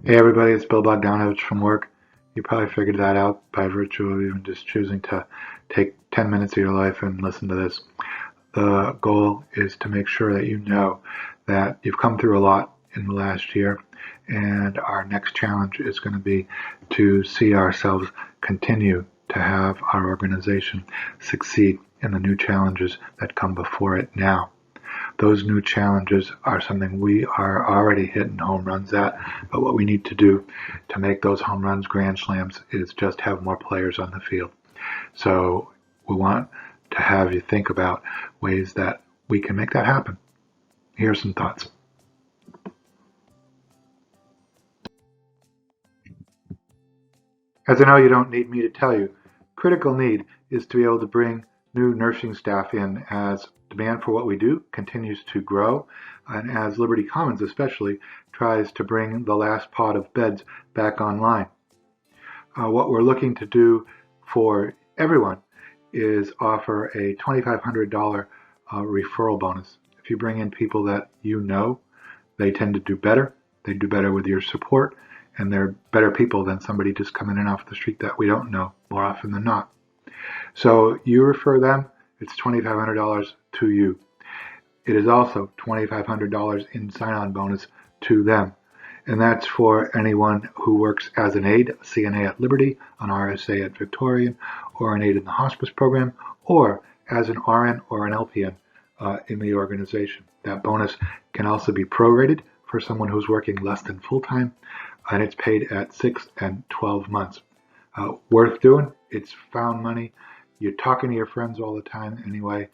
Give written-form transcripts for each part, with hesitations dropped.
Hey everybody, it's Bill Bogdanovich from work. You probably figured that out by virtue of even just choosing to take 10 minutes of your life and listen to this. The goal is to make sure that you know that you've come through a lot in the last year, and our next challenge is going to be to see ourselves continue to have our organization succeed in the new challenges that come before it now. Those new challenges are something we are already hitting home runs at, but what we need to do to make those home runs grand slams is just have more players on the field. So we want to have you think about ways that we can make that happen. Here's some thoughts. As I know you don't need me to tell you, critical need is to be able to bring new nursing staff in as demand for what we do continues to grow, and as Liberty Commons especially tries to bring the last pot of beds back online. What we're looking to do for everyone is offer a $2,500 referral bonus. If you bring in people that you know, they tend to do better. They do better with your support, and they're better people than somebody just coming in off the street that we don't know more often than not. So you refer them, it's $2,500 to you. It is also $2,500 in sign-on bonus to them. And that's for anyone who works as an aide, a CNA at Liberty, an RSA at Victorian, or an aide in the hospice program, or as an RN or an LPN in the organization. That bonus can also be prorated for someone who's working less than full-time, and it's paid at 6 and 12 months. Worth doing. It's found money. You're talking to your friends all the time anyway.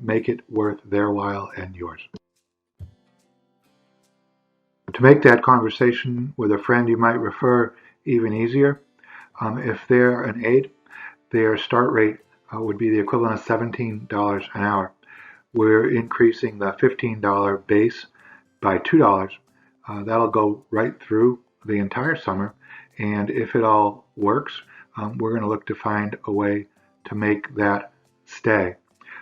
Make it worth their while and yours. To make that conversation with a friend you might refer even easier, if they're an aide, their start rate would be the equivalent of $17 an hour. We're increasing the $15 base by $2. That'll go right through the entire summer, and if it all works, we're going to look to find a way to make that stay.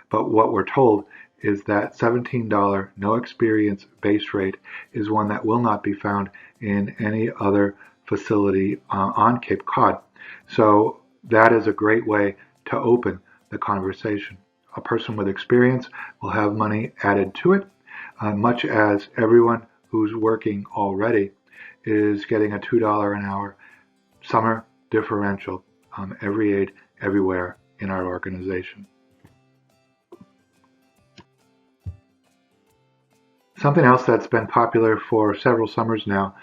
But what we're told is that $17 no experience base rate is one that will not be found in any other facility on Cape Cod. So that is a great way to open the conversation. A person with experience will have money added to it, much as everyone who's working already is getting a $2 an hour summer differential, every aide, everywhere in our organization. Something else that's been popular for several summers now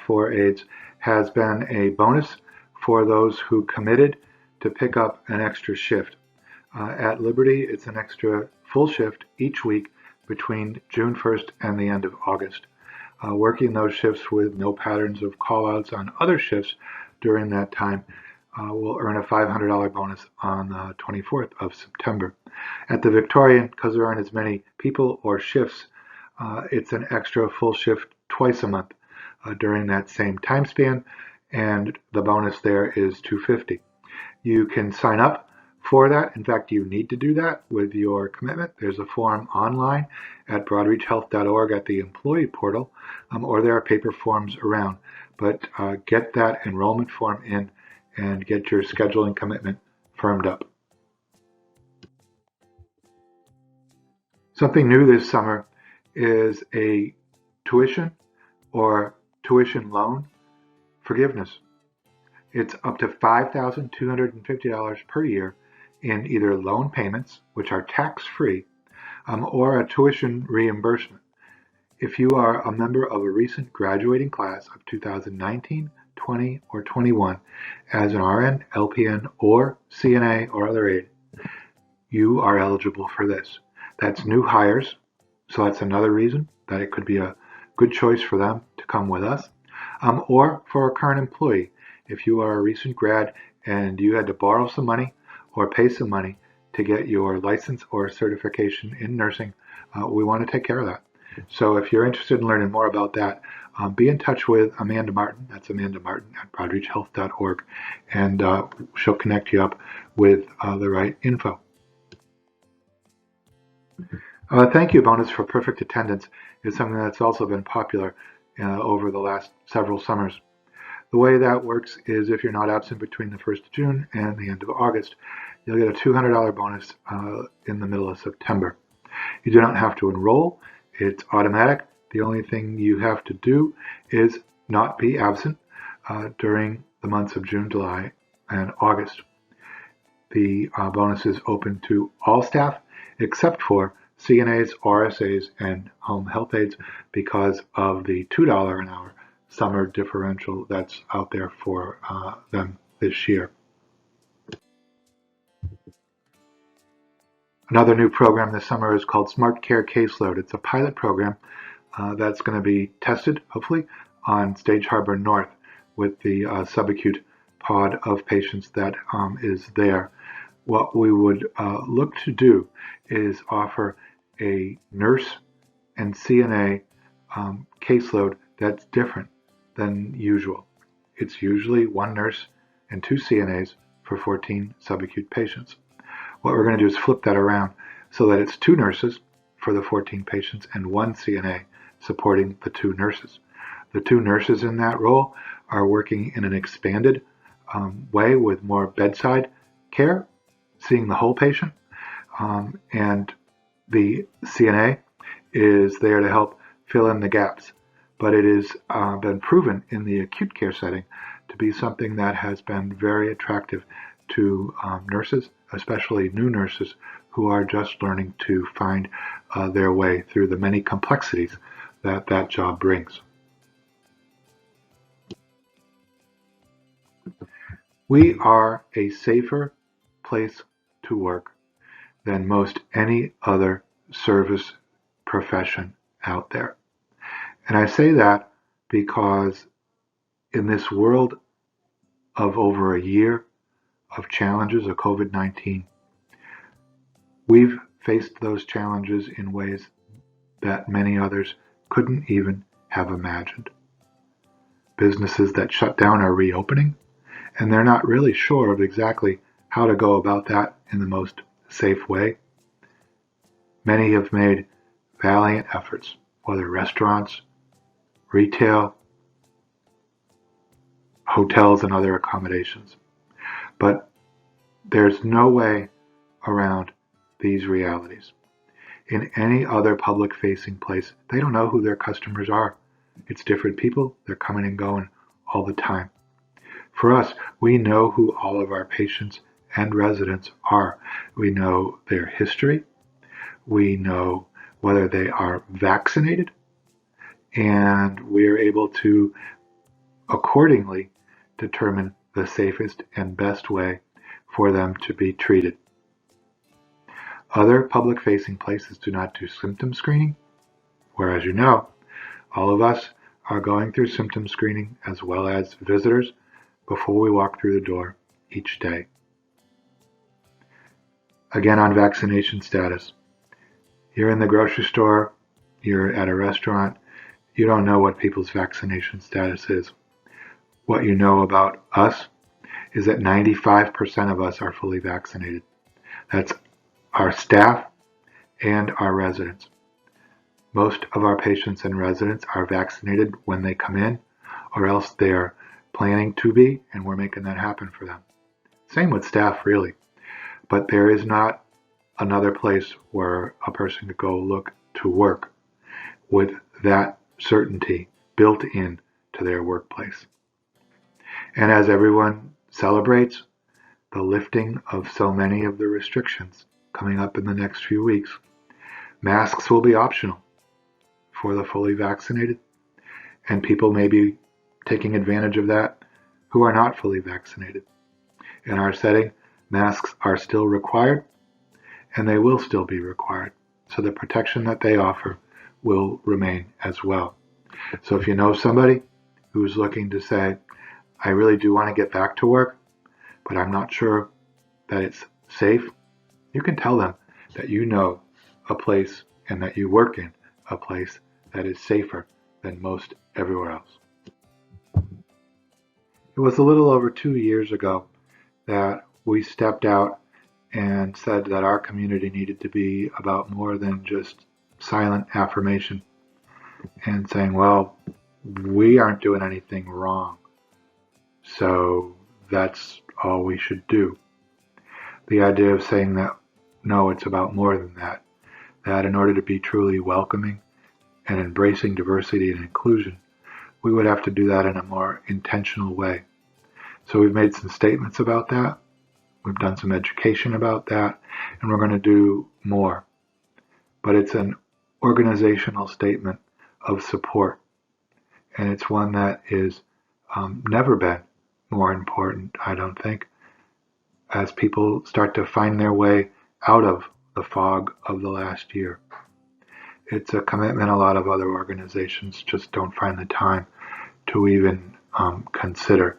for aides has been a bonus for those who committed to pick up an extra shift. At Liberty, it's an extra full shift each week between June 1st and the end of August. Working those shifts with no patterns of call-outs on other shifts during that time will earn a $500 bonus on the 24th of September. At the Victorian, because there aren't as many people or shifts, it's an extra full shift twice a month during that same time span, and the bonus there is $250. You can sign up for that. In fact, you need to do that with your commitment. There's a form online at broadreachhealth.org at the employee portal, or there are paper forms around. But get that enrollment form in and get your scheduling commitment firmed up. Something new this summer is a tuition or tuition loan forgiveness. It's up to $5,250 per year in either loan payments, which are tax-free, or a tuition reimbursement. If you are a member of a recent graduating class of 2019, 20, or 21 as an RN, LPN, or CNA or other aide, you are eligible for this. That's new hires, so that's another reason that it could be a good choice for them to come with us, or for a current employee. If you are a recent grad and you had to borrow some money or pay some money to get your license or certification in nursing, we want to take care of that. So if you're interested in learning more about that, be in touch with Amanda Martin. That's Amanda Martin at broadreachhealth.org, and she'll connect you up with the right info. Thank you bonus for perfect attendance is something that's also been popular over the last several summers. The way that works is if you're not absent between the 1st of June and the end of August, you'll get a $200 bonus in the middle of September. You do not have to enroll. It's automatic. The only thing you have to do is not be absent during the months of June, July, and August. The bonus is open to all staff except for CNAs, RSAs, and home health aides because of the $2 an hour summer differential that's out there for them this year. Another new program this summer is called Smart Care Caseload. It's a pilot program that's going to be tested, hopefully, on Stage Harbor North with the subacute pod of patients that is there. What we would look to do is offer a nurse and CNA caseload that's different than usual. It's usually one nurse and 2 CNAs for 14 subacute patients. What we're going to do is flip that around so that it's 2 nurses for the 14 patients and 1 CNA supporting the 2 nurses. The 2 nurses in that role are working in an expanded way with more bedside care, seeing the whole patient, and the CNA is there to help fill in the gaps. But it has been proven in the acute care setting to be something that has been very attractive to nurses, especially new nurses who are just learning to find their way through the many complexities that that job brings. We are a safer place to work than most any other service profession out there. And I say that because in this world of over a year of challenges of COVID-19, we've faced those challenges in ways that many others couldn't even have imagined. Businesses that shut down are reopening, and they're not really sure of exactly how to go about that in the most safe way. Many have made valiant efforts, whether restaurants, retail, hotels, and other accommodations. But there's no way around these realities. In any other public-facing place, they don't know who their customers are. It's different people. They're coming and going all the time. For us, we know who all of our patients and residents are. We know their history. We know whether they are vaccinated, and we're able to accordingly determine the safest and best way for them to be treated. Other public-facing places do not do symptom screening, whereas you know, all of us are going through symptom screening as well as visitors before we walk through the door each day. Again, on vaccination status, you're in the grocery store, you're at a restaurant, you don't know what people's vaccination status is. What you know about us is that 95% of us are fully vaccinated. That's our staff and our residents. Most of our patients and residents are vaccinated when they come in, or else they're planning to be, and we're making that happen for them. Same with staff, really. But there is not another place where a person could go look to work with that certainty built in to their workplace. And as everyone celebrates the lifting of so many of the restrictions coming up in the next few weeks, masks will be optional for the fully vaccinated, and people may be taking advantage of that who are not fully vaccinated. In our setting, masks are still required, and they will still be required. So the protection that they offer will remain as well. So if you know somebody who's looking to say, I really do want to get back to work, but I'm not sure that it's safe, you can tell them that you know a place and that you work in a place that is safer than most everywhere else. It was a little over 2 years ago that we stepped out and said that our community needed to be about more than just silent affirmation and saying, well, we aren't doing anything wrong. So that's all we should do. The idea of saying that, no, it's about more than that, that in order to be truly welcoming and embracing diversity and inclusion, we would have to do that in a more intentional way. So we've made some statements about that. We've done some education about that, and we're going to do more. But it's an organizational statement of support, and it's one that is never been more important, I don't think, as people start to find their way out of the fog of the last year. It's a commitment a lot of other organizations just don't find the time to even consider.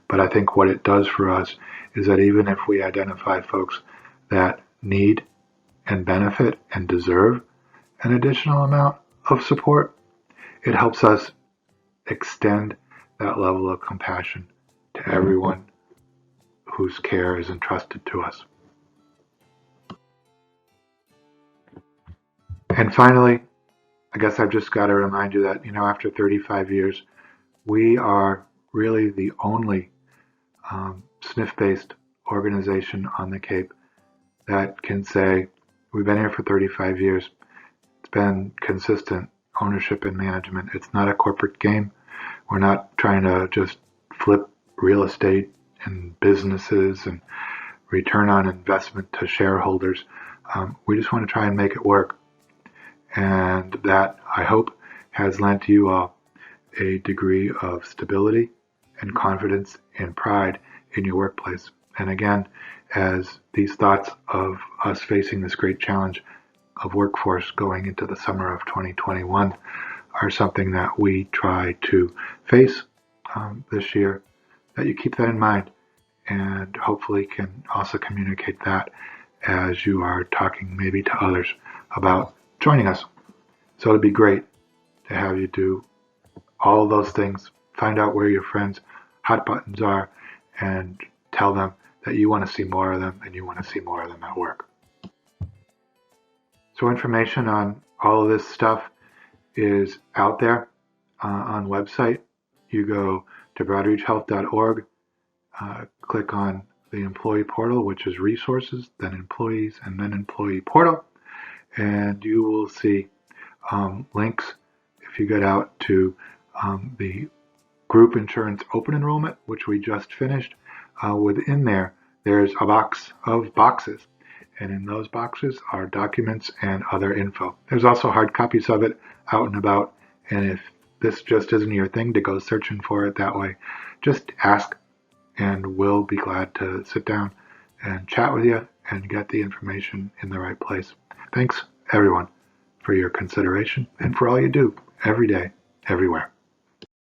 But I think what it does for us is that even if we identify folks that need and benefit and deserve an additional amount of support, it helps us extend that level of compassion to everyone whose care is entrusted to us. And finally, I guess I've just got to remind you that, after 35 years, we are really the only SNF-based organization on the Cape that can say, we've been here for 35 years. It's been consistent ownership and management. It's not a corporate game. We're not trying to just flip real estate and businesses and return on investment to shareholders. We just want to try and make it work. And that, I hope, has lent you all a degree of stability and confidence and pride in your workplace. And again, as these thoughts of us facing this great challenge of workforce going into the summer of 2021 are something that we try to face this year, that you keep that in mind and hopefully can also communicate that as you are talking maybe to others about joining us. So it'd be great to have you do all of those things, find out where your friends' hot buttons are, and tell them that you want to see more of them and you want to see more of them at work. So information on all of this stuff is out there on the website. You go to broadreachhealth.org, click on the employee portal, which is resources, then employees, and then employee portal, and you will see links if you get out to the group insurance open enrollment, which we just finished. Within there's a box of boxes, and in those boxes are documents and other info. There's also hard copies of it out and about, and if this just isn't your thing to go searching for it that way, just ask, and we'll be glad to sit down and chat with you and get the information in the right place. Thanks, everyone, for your consideration and for all you do every day, everywhere.